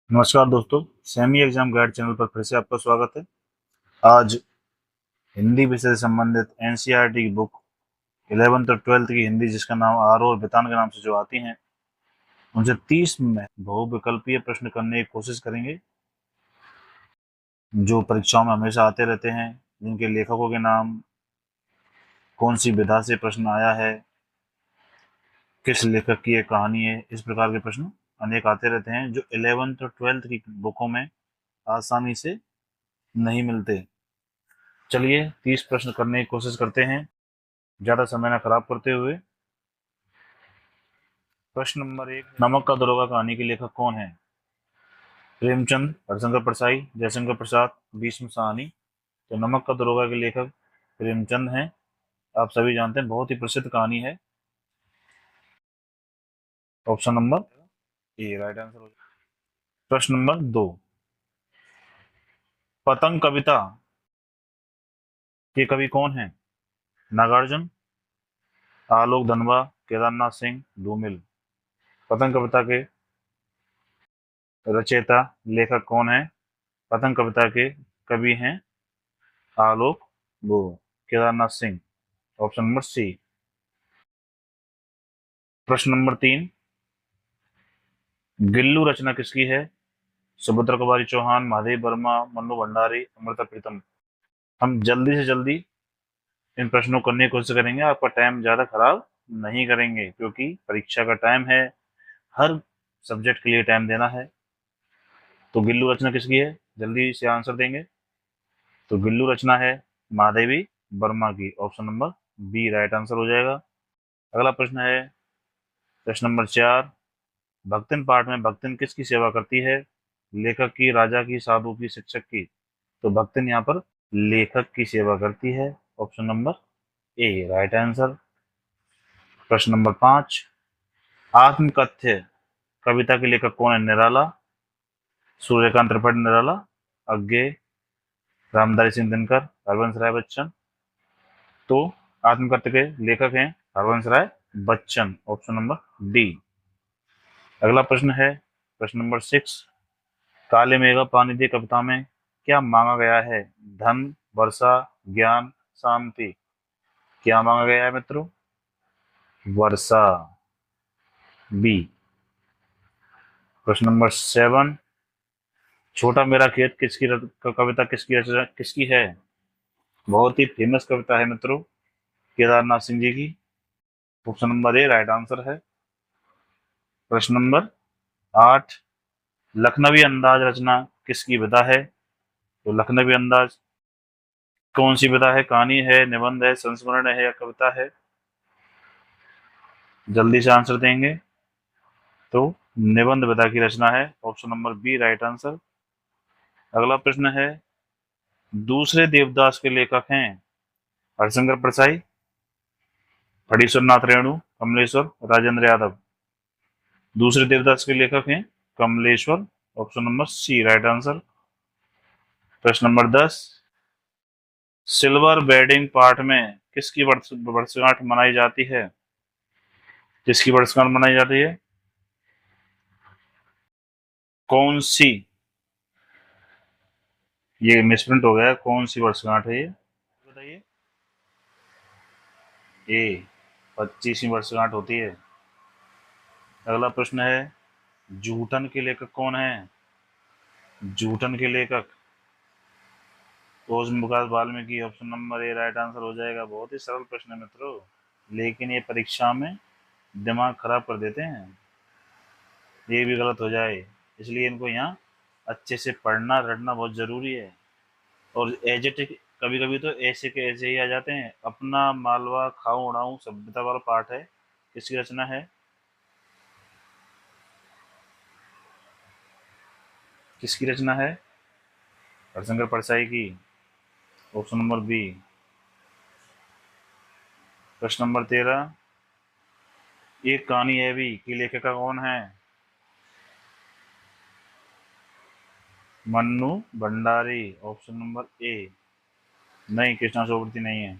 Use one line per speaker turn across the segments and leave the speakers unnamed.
नमस्कार दोस्तों, semi exam guide channel पर फिर से आपका स्वागत है। आज हिंदी विषय से संबंधित एनसीईआरटी की बुक 11th और 12th की हिंदी, जिसका नाम आरो और बेतान के नाम से जो आती हैं, उनसे 30 में बहुविकल्पीय प्रश्न करने की कोशिश करेंगे, जो परीक्षाओं में हमेशा आते रहते हैं, जिनके लेखकों के नाम, कौन सी विधा से प्रश्न आया है, किस लेखक की ये कहानी है। इस प्रकार के प्रश्न अनेक आते रहते हैं, जो 11th और 12th की बुकों में आसानी से नहीं मिलते। चलिए 30 प्रश्न करने की कोशिश करते हैं, ज्यादा समय ना खराब करते हुए। प्रश्न नंबर 1, नमक का दरोगा कहानी के लेखक कौन है? प्रेमचंद, हरिशंकर परसाई, जयशंकर प्रसाद, भीष्म साहनी। तो नमक का दरोगा के लेखक प्रेमचंद हैं। आप सभी जानते हैं, बहुत ही प्रसिद्ध कहानी है। Option number A right answer हो जाएगा। प्रश्न नंबर 2, पतंग कविता के कवि कौन है? नागार्जुन, आलोक धनवा, केदारनाथ सिंह, धूमिल। पतंग कविता के रचयिता, लेखक कौन है? पतंग कविता के कवि हैं आलोक वो Kedarnath Singh. Option number C. प्रश्न नंबर 3, गिल्लू रचना किसकी है? सुभद्रा कुमारी चौहान, महादेव वर्मा, मन्नू भंडारी, अमृता प्रीतम। हम जल्दी से जल्दी इन प्रश्नों को करने की कोशिश करेंगे, आपका टाइम ज्यादा खराब नहीं करेंगे, क्योंकि परीक्षा का टाइम है, हर सब्जेक्ट के लिए टाइम देना है। तो गिल्लू रचना किसकी है, जल्दी से आंसर देंगे। तो गिल्लू रचना है महादेवी वर्मा की। Option number B right answer हो जाएगा। अगला प्रश्न है प्रश्न नंबर 4, भक्तिन पाठ में भक्तिन किसकी सेवा करती है? लेखक की, राजा की, साधु की, शिक्षक की। तो भक्तिन यहाँ पर लेखक की सेवा करती है। Option number A right answer. प्रश्न नंबर 5, आत्मकथ्य कविता के लेखक कौन है? निराला, सूर्यकांत त्रिपाठी निराला, अज्ञे, रामधारी सिंह दिनकर, हरवंश राय बच्चन। तो आत्मकथ्य के लेखक हैं Harivansh Rai Bachchan. Option number D. अगला प्रश्न है प्रश्न नंबर 6, काले मेघा पानी दे कविता में क्या मांगा गया है? धन, वर्षा, ज्ञान, शांति। क्या मांगा गया है मित्रों? वर्षा, बी। प्रश्न नंबर 7, छोटा मेरा खेत कविता किसकी रचना किसकी है? बहुत ही फेमस कविता है मित्रों, केदारनाथ सिंह जी की। Option number A right answer है। प्रश्न नंबर 8, लखनवी अंदाज रचना किसकी विधा है? तो लखनवी अंदाज कौन सी विधा है? कहानी है, निबंध है, संस्मरण है या कविता है? जल्दी से आंसर देंगे। तो निबंध विधा की रचना है। Option number B right answer. अगला प्रश्न है, दूसरे देवदास के लेखक हैं हरिशंकर परसाई, फणीश्वर नाथ रेणु, कमलेश्वर, राजेंद्र यादव। दूसरे देवदास के लेखक हैं Kamleshwar. Option number C right answer. प्रश्न नंबर 10, सिल्वर वेडिंग पार्ट में किसकी वर्षगांठ मनाई जाती है? किसकी वर्षगांठ मनाई जाती है? कौन सी? ये मिसप्रिंट हो गया है, कौन सी वर्षगांठ है ये बताइए। ए 25वीं वर्षगांठ होती है। अगला प्रश्न है, जूठन के लेखक कौन है? जूठन के लेखक ओशमुखदास Valmiki. Option number A right answer हो जाएगा। बहुत ही सरल प्रश्न है मित्रों, लेकिन ये परीक्षा में दिमाग खराब कर देते हैं, ये भी गलत हो जाए, इसलिए इनको यहाँ अच्छे से पढ़ना रटना बहुत जरूरी है। और एज इट, कभी कभी तो ऐसे के ऐसे ही आ जाते हैं। अपना मालवा खाऊं उड़ाऊं सभ्यता वाला पाठ है, किसकी रचना है? किसकी रचना है? हरिशंकर परसाई की। Option number B. प्रश्न नंबर 13, एक कहानी है भी कि लेखिका कौन है? Mannu Bhandari. Option number A. नहीं, कृष्णा सोबती नहीं है,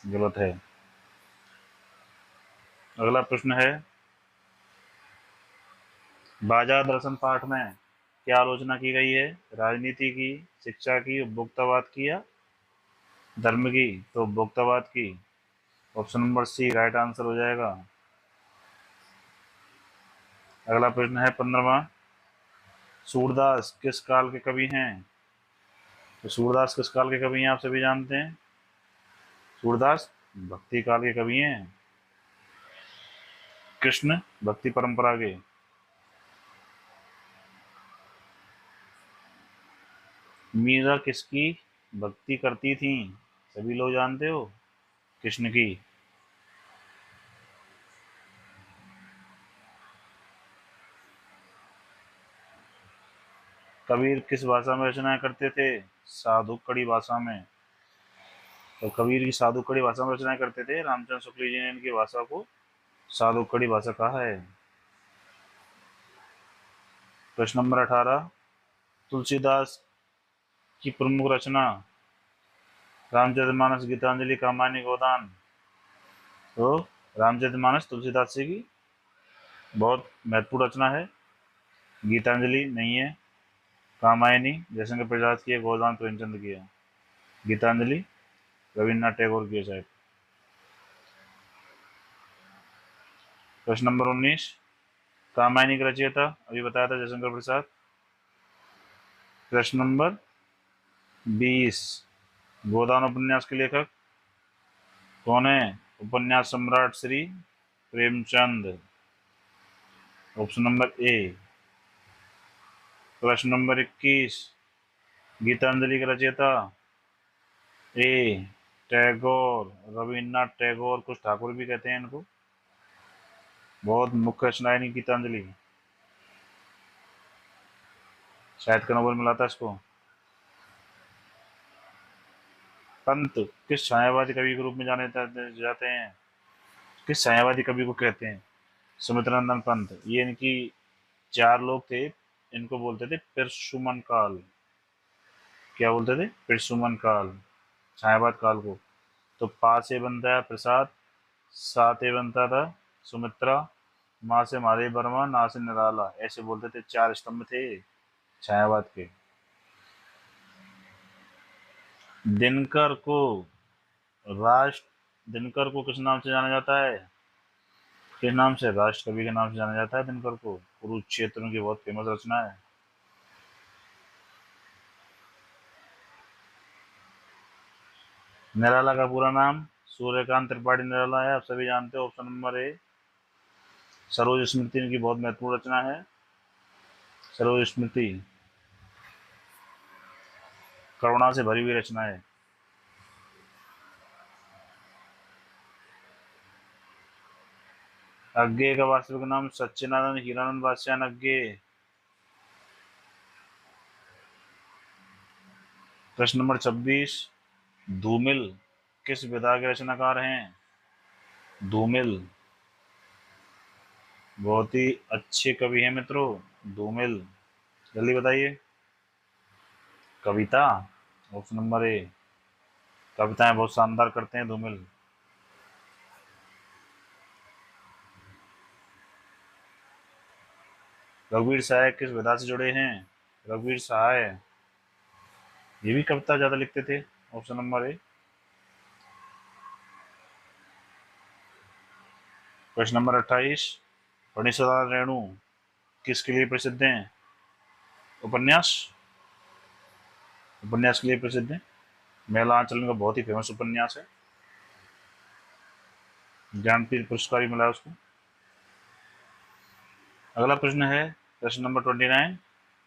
गलत है। अगला प्रश्न है, बाजार दर्शन पाठ में क्या आलोचना की गई है? राजनीति की, शिक्षा की, उपभोक्तावाद की या धर्म की? तो उपभोक्तावाद की। Option number C right answer हो जाएगा। अगला प्रश्न है 15वां। सूरदास किस काल के कवि हैं? तो सूरदास किस काल के कवि हैं आप सभी जानते हैं। सूरदास भक्ति काल के कवि हैं, कृष्ण भक्ति परंपरा के। मीरा किसकी भक्ति करती थी? सभी लोग जानते हो, कृष्ण की। कबीर किस भाषा में रचनाएं करते थे? साधुकड़ी भाषा में। तो कबीर की साधुकड़ी भाषा में रचनाएं करते थे। रामचंद्र शुक्ल जी ने इनकी भाषा को साधुकड़ी भाषा कहा है। प्रश्न नंबर 18। तुलसीदास की प्रमुख रचना? रामचरितमानस, गीतांजलि, कामायनी, गोदान। तो रामचरितमानस तुलसीदास जी की बहुत महत्वपूर्ण रचना है। गीतांजलि नहीं है। कामायनी जयशंकर प्रसाद की है। गोदान प्रेमचंद की है। गीतांजलि रविन्द्रनाथ टैगोर की है शायद। प्रश्न नंबर 19। कामायनी का रचयिता अभी बताया था जयशंकर प्रसाद। प्रश्न नंबर 20। गोदान उपन्यास के लेखक कौन है? उपन्यास सम्राट श्री प्रेमचंद। ऑप्शन नंबर ए। प्रश्न नंबर 21। गीतांजलि का रचयिता? ए टैगोर, रविन्द्रनाथ टैगोर, कुछ ठाकुर भी कहते हैं इनको। बहुत मुख्य रचना है इनकी गीतांजलि। शायद का नोबेल मिला था इसको। पंत किस छायावादी कवि के रूप में जाने जाते हैं? किस छायावादी कवि को कहते हैं? सुमित्रानंदन पंत। ये इनकी 4 लोग थे। इनको बोलते थे पिरसुमन काल। क्या बोलते थे? पिरसुमन काल, छायावाद काल को। तो पा से बनता है प्रसाद, सा से बनता था सुमित्रा, माँ से महादेव वर्मा, ना से निराला। ऐसे बोलते थे। 4 स्तंभ थे छायावाद के। दिनकर को दिनकर को किस नाम से जाना जाता है? किस नाम से? राष्ट्र कवि के नाम से जाना जाता है दिनकर को। कुरुक्षेत्र की बहुत फेमस रचना है। निराला का पूरा नाम सूर्यकांत त्रिपाठी निराला है, आप सभी जानते हो। Option number A. Saroj Smriti इनकी बहुत महत्वपूर्ण रचना है। सरोज स्मृति करुणा से भरी हुई रचना है। अज्ञे का वास्तविक नाम सच्चिदानंद हीरानंद बादशाह अज्ञे। प्रश्न नंबर 26। धूमिल किस विधा के रचनाकार हैं? धूमिल बहुत ही अच्छे कवि हैं मित्रों। धूमिल जल्दी बताइए। कविता। Option number A. कविताएं बहुत शानदार करते हैं धूमिल। रघुवीर सहाय किस विधा से जुड़े हैं? रघुवीर सहाय ये भी कविता ज्यादा लिखते थे। ऑप्शन नंबर ए। प्रश्न नंबर 28। फणीश्वरलाल रेणु किसके लिए प्रसिद्ध हैं? उपन्यास। उपन्यास के लिए प्रसिद्ध है। मेला आंचलन का बहुत ही फेमस उपन्यास है। ज्ञानपीठ पुरस्कार भी मिला है उसको। अगला प्रश्न है प्रश्न नंबर 29।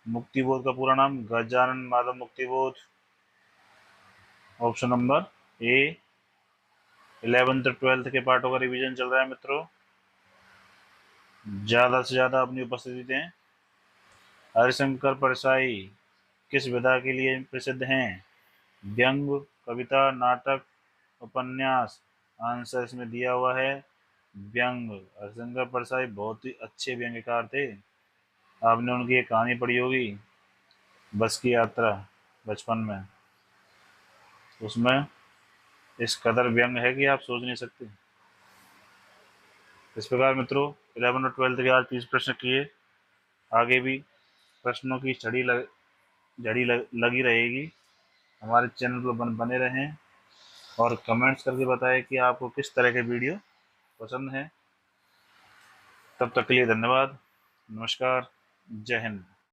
मुक्तिबोध का पूरा नाम? गजानन माधव मुक्तिबोध। ऑप्शन नंबर ए। 11th 12th के पाठों का रिवीजन चल रहा है मित्रों, ज्यादा से ज्यादा अपनी उपस्थिति दें। हरिशंकर परसाई किस विधा के लिए प्रसिद्ध हैं? व्यंग, कविता, नाटक, उपन्यास। आंसर इसमें दिया हुआ है व्यंग। हरिशंकर परसाई बहुत ही अच्छे व्यंग्यकार थे। आपने उनकी एक कहानी पढ़ी होगी, बस की यात्रा, बचपन में। उसमें इस कदर व्यंग है कि आप सोच नहीं सकते। इस प्रकार मित्रों 11 और 12 के आज 30 प्रश्न किए। आगे भी प्रश्नों की लगी रहेगी। हमारे चैनल पर बने रहें और कमेंट्स करके बताएं कि आपको किस तरह के वीडियो पसंद हैं। तब तक के लिए धन्यवाद। नमस्कार। जय हिंद।